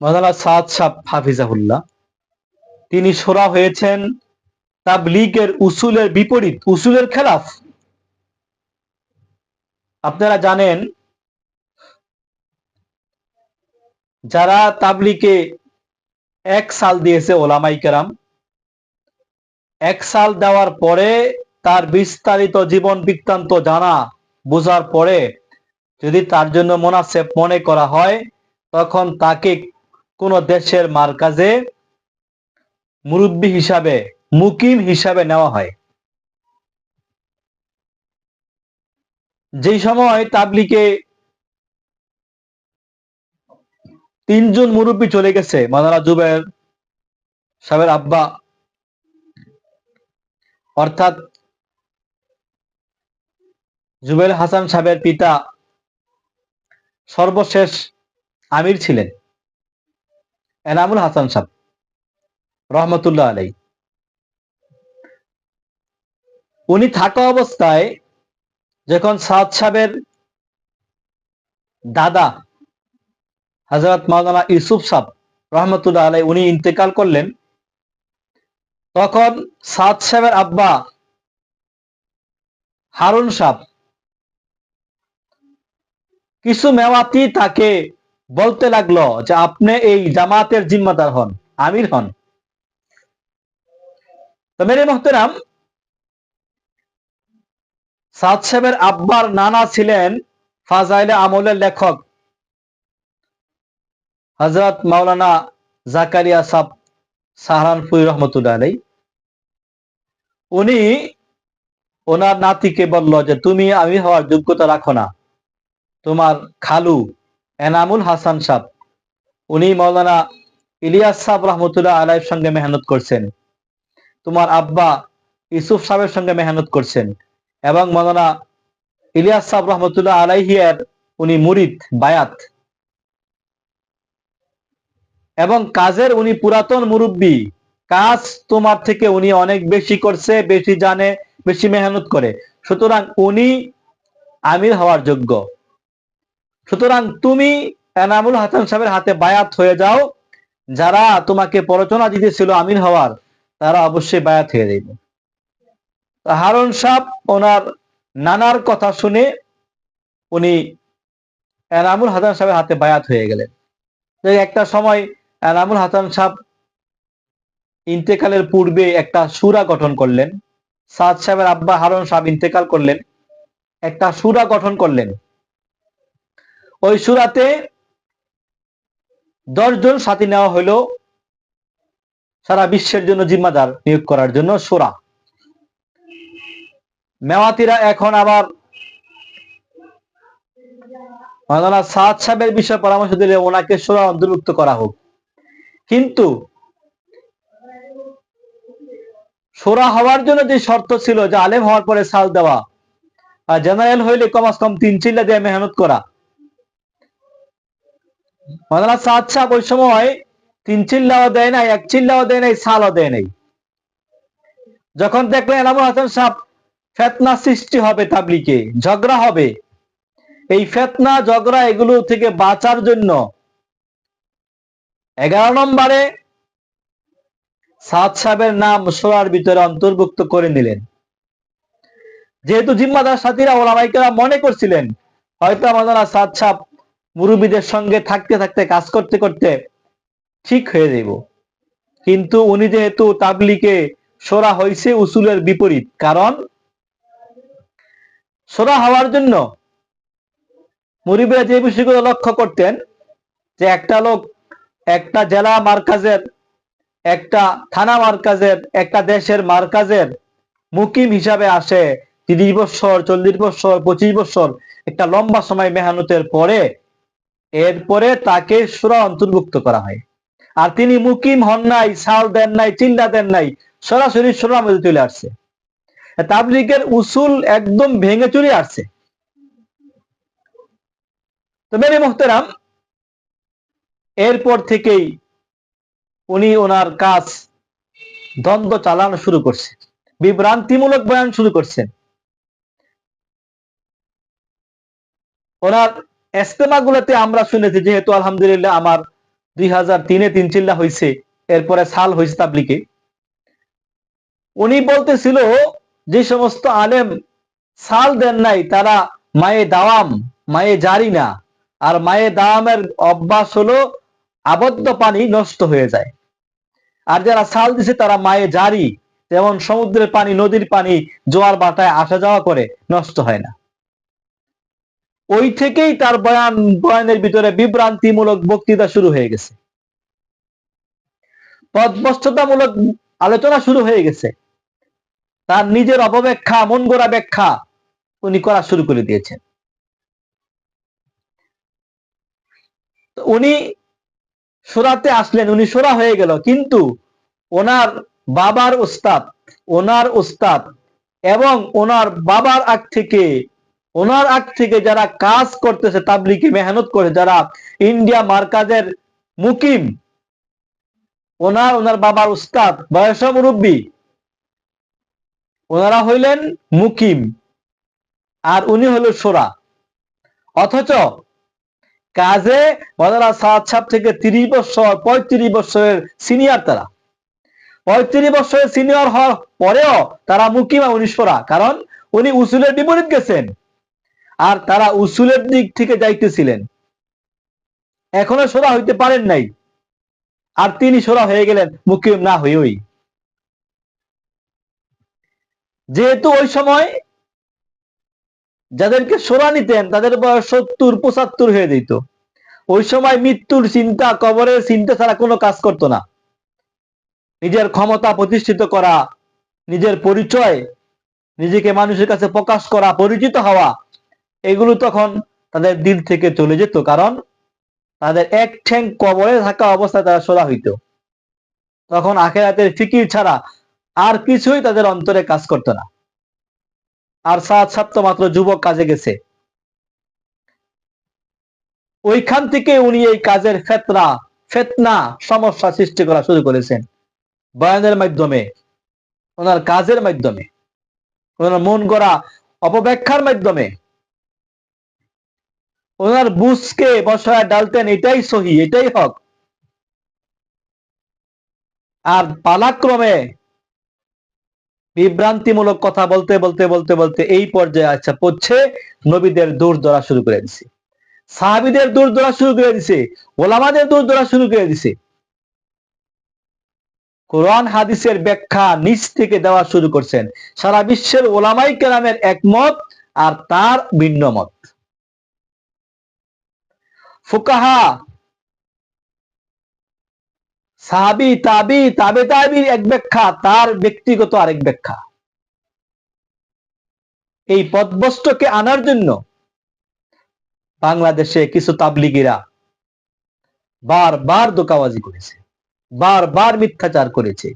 মাওলানা সাদ সাহেব হাফিজাহুল্লাহ, তিনি শোরা হয়েছেন তাবলীগের উসুলের বিপরীত, উসুলের খেলাফ। আপনারা জানেন, যারা তাবলীগে 1 সাল দিয়েছে ওলামাই কেরাম, 1 সাল দেওয়ার পরে তার বিস্তারিত জীবন বৃত্তান্ত জানা বোঝার পরে যদি তার জন্য মুনাসেব মনে করা হয়, তখন তাকে কোন দেশের মারকাজে মুরব্বী হিসাবে, মুকিম হিসাবে নেওয়া হয়। যেই সময় তাবলীগে 3 জন মুরব্বী চলে গেছে, মাওলানা জুবায়ের সাহেবের আব্বা অর্থাৎ জুবায়ের হাসান সাহেবের পিতা সর্বশেষ আমির ছিলেন এনামুল হাসান সাহেব রহমতুল্লাহ আলাইহি। উনি থাকা অবস্থায় যখন সাদ সাহেবের দাদা হযরত মাওলানা ইউসুফ সাহেব রহমতুল্লাহ আলাইহি উনি ইন্তেকাল করলেন, তখন সাদ সাহেবের আব্বা হারুন সাহেব কিছু মেওয়াতি তাকে বলতে লাগলো যে আপনি এই জামাতের জিম্মাদার হন, আমির হন। তো মেরে মোহতারাম, সাদ সাহেবের আব্বার নানা ছিলেন ফাজাইলে আমলের লেখক হযরত মাওলানা জাকারিয়া সাহেব সাহারানপুরি রহমতুল্লাহ আলাইহি। উনি ওনার নাতিকে বলল যে তুমি আমির হওয়ার যোগ্যতা রাখো না, তোমার খালু এনামুল হাসান সাহেব উনি মাওলানা ইলিয়াস সাহেব রহমতুল্লাহ আলাইহির সঙ্গে মেহনত করছেন, তোমার আব্বা ইউসুফ সাহেবের সঙ্গে মেহনত করছেন, এবং মাওলানা ইলিয়াস সাহেব রহমতুল্লাহ আলাইহি এর উনি মুরিদ বায়াত, এবং কাজের উনি পুরাতন মুরব্বী। কাজ তোমার থেকে উনি অনেক বেশি করছে, বেশি জানে, বেশি মেহনত করে, সুতরাং উনি আমির হওয়ার যোগ্য। সুতরাং তুমি এনামুল হাসান সাহেবের হাতে বায়াত হয়ে যাও, যারা তোমাকে প্ররোচনা দিতেছিল আমির হওয়ার, তারা অবশ্যই বায়াত হয়ে যাবে। হারুন সাহেব ওনার নানার কথা শুনে উনি এনামুল হাসান সাহেবের হাতে বায়াত হয়ে গেলেন। একটা সময় এনামুল হাসান সাহেব ইন্তেকালের পূর্বে একটা সূরা গঠন করলেন। সাদ সাহেবের আব্বা হারুন সাহেব ইন্তেকাল করলেন, একটা সূরা গঠন করলেন। ওই সূরাতে 10 জন সাথী নেওয়া হলো সারা বিশ্বের জন্য জিম্মাদার নিয়োগ করার জন্য সূরা। মেওয়াতিরা এখন আবার মাওলানা সাদ সাহেবের বিষয়ে পরামর্শ দিলে ওনাকে সূরা অন্তর্ভুক্ত করা হোক, কিন্তু সূরা হওয়ার জন্য যে শর্ত ছিল যে আলেম হওয়ার পরে সাল দেওয়া, আর জেনারেল হইলে কমাস কম 3 চিল্লা দিয়ে মেহনত করা। মাওলানা সাদ সাহেব ওই সময় 3 চিল্লাও দেয় নাই, 1 চিল্লাও দেয় নাই, সালও দেয় নাই। যখন দেখলেন এনামুল হাসান সাহেব ফিতনা সৃষ্টি হবে, তাবলীগে ঝগড়া হবে, এই ফিতনা ঝগড়া এগুলো থেকে বাঁচার জন্য 11 নম্বরে সাদ সাহেবের নাম সূরার ভিতরে অন্তর্ভুক্ত করে নিলেন। যেহেতু জিম্মাদার সাথীরা ওলামায়ে কেরাম মনে করছিলেন হয়তো মাওলানা সাদ সাহেব মুরব্বীদের সঙ্গে থাকতে থাকতে কাজ করতে করতে ঠিক হয়ে যাইব, কিন্তু উনি যেহেতু তাবলীগে শোরা হইছে উসুলের বিপরীত, কারণ শোরা হওয়ার জন্য মুরব্বীরা যে বিষয়গুলো লক্ষ্য করতেন যে একটা লোক একটা জেলা মারকাজের, একটা থানা মারকাজের, একটা দেশের মারকাজের মুকিম হিসাবে আসে 30 বছর, 40 বছর, 25 বছর, একটা লম্বা সময় মেহনতের পরে এরপরে তাকে সূরা অন্তর্ভুক্ত করা হয়। আর তিনি মুকিম হন নাই, সাল দেন নাই, চিল্লা দেন নাই, সরাসরি সূরার মধ্যে চলে আসছে। তাবলীগের উসুল একদম ভেঙে চলে আসছে। তো মেরে মুহতারাম, এরপর থেকেই উনি ওনার কাজ দ্বন্দ্ব চালানো শুরু করছে, বিভ্রান্তিমূলক বয়ান শুরু করছেন। ওনার ইস্তেমাগুলোতে আমরা শুনেছি, যেহেতু আলহামদুলিল্লাহ আমার 2003-এ 3 চিল্লা হয়েছে, এরপরে সাল হয়েছে তাবলিগে। উনি বলতেছিল যে সমস্ত আলেম সাল দেন নাই তারা মায়ে দাওয়াম, মায়ে জারি না। আর মায়ে দাওয়ামের অভ্যাস হলো আবদ্ধ পানি নষ্ট হয়ে যায়। আর যারা সাল দিছে তারা মায়ে জারি, যেমন সমুদ্রের পানি, নদীর পানি জোয়ার বাটায় আসা যাওয়া করে, নষ্ট হয় না। ওই থেকেই তার বয়ানের ভিতরে বিভ্রান্তিমূলক বক্তৃতা শুরু হয়ে গেছে, পথভ্রষ্টতামূলক আলোচনা শুরু হয়ে গেছে। তার নিজের অপব্যাখ্যা, মন গড়া ব্যাখ্যা উনি করা শুরু করে দিয়েছেন। উনি শোরাতে আসলেন, উনি শোরা হয়ে গেল, কিন্তু ওনার বাবার ওস্তাদ এবং ওনার বাবার ওনার আগ থেকে যারা কাজ করতেছে, তাবলিগে মেহনত করে, যারা ইন্ডিয়া মার্কাজের মুকিম, ওনার বাবার উস্তাদ, বয়স মুরব্বী, ওনারা হইলেন মুকিম আর উনি হলো শোরা। অথচ কাজে ওনারা সাত সাত থেকে 30 বছর 35 বছরের সিনিয়র, তারা 35 বছরের সিনিয়র হওয়ার পরেও তারা মুকিমা, উনি শোরা। কারণ উনি উসুলের বিপরীত গেছেন, আর তারা উসুলের দিক থেকে যাইতেছিলেন, এখনো শোরা হইতে পারেন নাই, আর তিনি শোরা হয়ে গেলেন মুকিম না হয়েই। যেহেতু ওই সময় যাদেরকে শোরা নিতেন তাদের বয়স 70-75 হয়ে যেত, ওই সময় মৃত্যুর চিন্তা, কবরের চিন্তা ছাড়া কোনো কাজ করতো না। নিজের ক্ষমতা প্রতিষ্ঠিত করা, নিজের পরিচয়, নিজেকে মানুষের কাছে প্রকাশ করা, পরিচিত হওয়া, এগুলো তখন তাদের দিল থেকে চলে যেত। কারণ তাদের এক ঠ্যাং কবরে থাকা অবস্থায় তারা শোরা হইত। তখন আখিরাতের ফিকির ছাড়া আর কিছুই তাদের অন্তরে কাজ করতো না। আর সাত তো মাত্র যুবক কাজে গেছে। ওইখান থেকে উনি এই কাজের ফেতনা সমস্যা সৃষ্টি করা শুরু করেছেন, বয়ানের মাধ্যমে, ওনার কাজের মাধ্যমে, ওনার মন গড়া অপব্যাখ্যার মাধ্যমে। ওনার বুঝকে বসায় ডালতেন এটাই সহি, এটাই হক, আর পালাক্রমে বিভ্রান্তিমূলক কথা বলতে বলতে বলতে বলতে এই পর্যায়ে আচ্ছা পড়ছে নবীদের দূর ধরা শুরু করে দিছে, সাহাবীদের দূর ধরা শুরু করে দিছে, ওলামাদের দূর ধরা শুরু করে দিছে। কোরআন হাদিসের ব্যাখ্যা নিজ থেকে দেওয়া শুরু করছেন। সারা বিশ্বের ওলামাই কেরামের একমত আর তার ভিন্ন মত। ফুকাহা, সাহাবী, তাবি, তাবে তাবির এক ব্যাখ্যা, তার ব্যক্তিগত আরেক ব্যাখ্যা। এই পথভ্রষ্টকে আনার জন্য বাংলাদেশে কিছু তাবলিগীরা বারবার ধোঁকাবাজি করেছে, বারবার মিথ্যাচার করেছে।